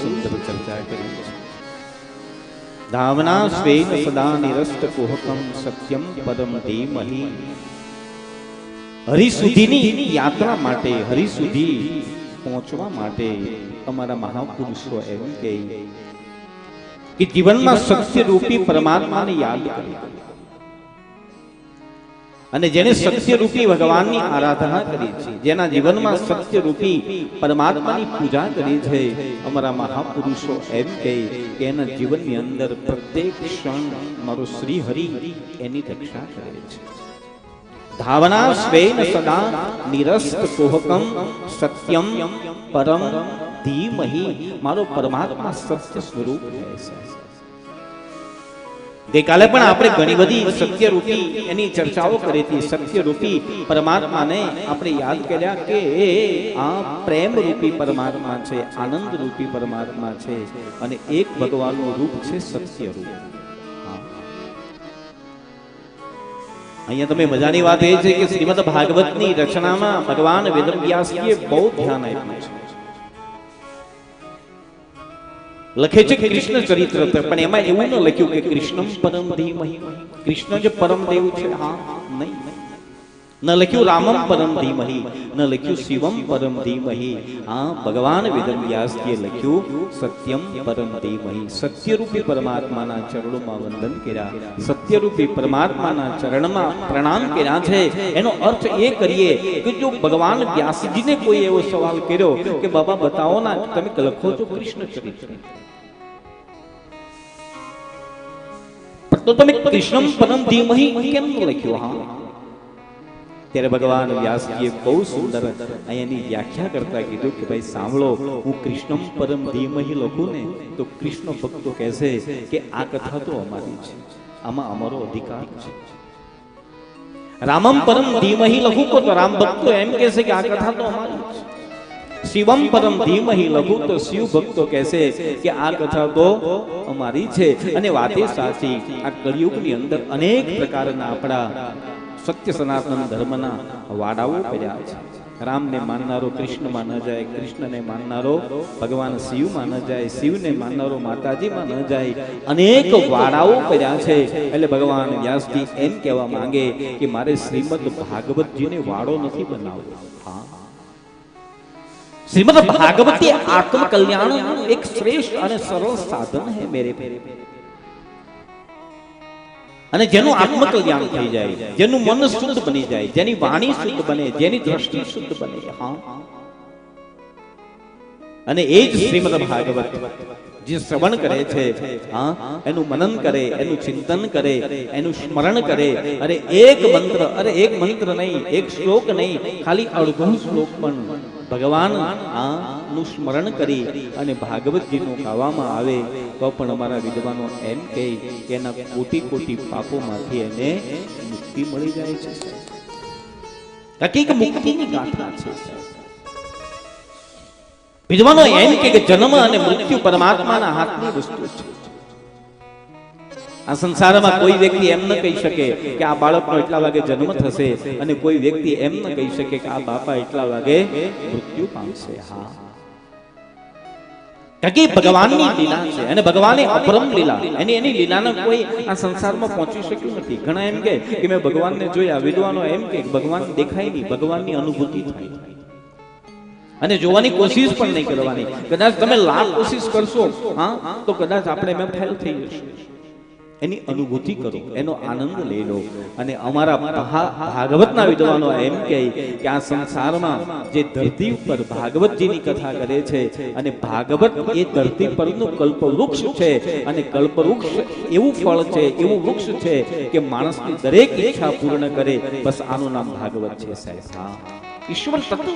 સુંદર ચર્ચા કરી છે. ધામના સ્વેન સદા નિરસ્ત કુહકમ સત્યમ પરમ ધીમહિ. હરિ સુધીની યાત્રા માટે, હરિ સુધી પહોંચવા માટે અમારા મહાપુરુષો એમ કહે કે જીવનમાં સત્ય રૂપી પરમાત્માને યાદ કરે, અને જેને સત્ય રૂપી ભગવાનની આરાધના કરી છે, જેના જીવનમાં સત્ય રૂપી પરમાત્માની પૂજા કરી છે, અમારા મહાપુરુષો એમ કહે કે એના જીવનની અંદર પ્રત્યેક ક્ષણ મારો શ્રી હરિ એની રક્ષા કરે છે. ધાવના સ્વેન સદા નિરસ્ત કુહકમ સત્યમ પરમ ધીમહિ. મારો પરમાત્મા સત્ય સ્વરૂપ છે. ગઈકાલે પણ આપણે ઘણી બધી સત્ય રૂપી એની ચર્ચાઓ કરી હતી. સત્ય રૂપી પરમાત્માને આપણે યાદ કર્યા કે આ પ્રેમ રૂપી પરમાત્મા છે, આનંદ રૂપી પરમાત્મા છે, અને એક ભગવાનનું રૂપ છે સત્ય રૂપ. અહીંયા તમે મજાની વાત એ છે કે શ્રીમદ ભાગવતની રચનામાં ભગવાન વેદવ્યાસજીએ બહુ ધ્યાન આપ્યું છે. લખે છે કૃષ્ણ ચરિત્ર, પણ એમાં એવું ન લખ્યું કે કૃષ્ણમ પરમ ધીમહિ, કૃષ્ણ જે પરમ દેવ છે, હા નહીં. ન લખ્યું રામમ પરમ ધીમહિ, ન લખ્યું શિવમ પરમ ધીમહિ. હા, ભગવાન વેદવ્યાસજીએ લખ્યું સત્યમ પરમ ધીમહિ. સત્યરૂપી પરમાત્માના ચરણોમાં વંદન કર્યા, સત્યરૂપી પરમાત્માના ચરણમાં પ્રણામ કર્યા છે. એનો અર્થ એ કરીએ કે જો ભગવાન વ્યાસજીને કોઈ એવો સવાલ કર્યો કે બાબા બતાવો ના, તમે લખો છો કૃષ્ણ ચરિત્ર, તો તમે કૃષ્ણમ પરમ ધીમહિ કેમ લખ્યું? હા, ત્યારે ભગવાન વ્યાસજીએ બહુ સુંદર અહીંયાની વ્યાખ્યા કરતા કીધું કે ભાઈ સાંભળો, હું કૃષ્ણમ પરમ ધીમહિ લખું ને તો કૃષ્ણ ભક્તો કહેશે કે આ કથા તો અમારી છે, આમાં અમારો અધિકાર છે. રામમ પરમ ધીમહિ લખું તો રામ ભક્તો એમ કહેશે કે આ કથા તો અમારી છે. શિવમ પરમ ધીમહિ લખું તો શિવ ભક્તો કહેશે કે આ કથા તો અમારી છે. અને વાતે સાચી, આ કળિયુગની અંદર અનેક પ્રકારના આપણા સત્ય સનાતન ધર્મના વાડાઓ પડ્યા છે. રામને માનનારો કૃષ્ણમાં ન જાય, કૃષ્ણને માનનારો ભગવાન શિવમાં ન જાય, શિવને માનનારો માતાજીમાં ન જાય, અનેક વાડાઓ પડ્યા છે. એટલે ભગવાન વ્યાસજી એમ કહેવા માંગે કે મારે શ્રીમદ ભાગવતજીને વાડો નથી બનાવવો. હા, શ્રીમદ ભાગવતી આત્મ કલ્યાણનું એક શ્રેષ્ઠ અને સરળ સાધન है मेरे प्यारे. અને જેનું આત્મ કલ્યાણ થઈ જાય, જેનું મન શુદ્ધ બની જાય, જેની વાણી શુદ્ધ બને, જેની દ્રષ્ટિ શુદ્ધ બને, હા, અને એ જ શ્રીમદ ભાગવત જે શ્રવણ કરે છે, હા, એનું મનન કરે, એનું ચિંતન કરે, એનું સ્મરણ કરે. અરે એક મંત્ર, અરે એક મંત્ર નહીં, એક શ્લોક નહીં, ખાલી અડધો શ્લોક પણ ભગવાન નું સ્મરણ કરી અને ભાગવતજીનું ગાવામાં આવે તો પણ અમારા વિદ્વાનો એમ કહે કે એના કોટી કોટી પાપોમાંથી એને મુક્તિ મળી જાય છે. હકીકત મુક્તિની ગાથા છે. વિદ્વાનો એમ કે જન્મ અને મૃત્યુ પરમાત્માના હાથની વસ્તુ છે. આ સંસારમાં કોઈ વ્યક્તિ એમ ન કહી શકે કે આ બાળકનો એટલા વાગે જન્મ થશે, અને કોઈ વ્યક્તિ એમ ન કહી શકે કે આ બાપા એટલા વાગે મૃત્યુ પામશે. હા, કારણ કે ભગવાનની લીલા છે, અને ભગવાને અપરમ લીલા, એની લીલાને કોઈ આ સંસારમાં પહોંચી શક્યું નથી. ઘણા એમ કે મેં ભગવાનને જોયા, વિદ્વાનો એમ કે ભગવાન દેખાય નહીં, ભગવાનની અનુભૂતિ થાય, અને જોવાની કોશિશ પણ નહીં કરવાની. કદાચ તમે લાખ કોશિશ કરશો, હા, તો કદાચ આપણે એમ ફેલ થઈ જશું. એની અનુભૂતિ કરો, એનો આનંદ લઈ લો. અને અમારા ભાગવતના વિદ્વાનો એમ કહે કે આ સંસારમાં જે ધરતી ઉપર ભાગવતજીની કથા કરે છે, અને ભાગવત એ ધરતી પરનું કલ્પવૃક્ષ છે, અને કલ્પવૃક્ષ એવું ફળ છે, એવું વૃક્ષ છે કે માણસની દરેક ઈચ્છા પૂર્ણ કરે. બસ આનું નામ ભાગવત છે સાહેબ. ઈશ્વર તત્વ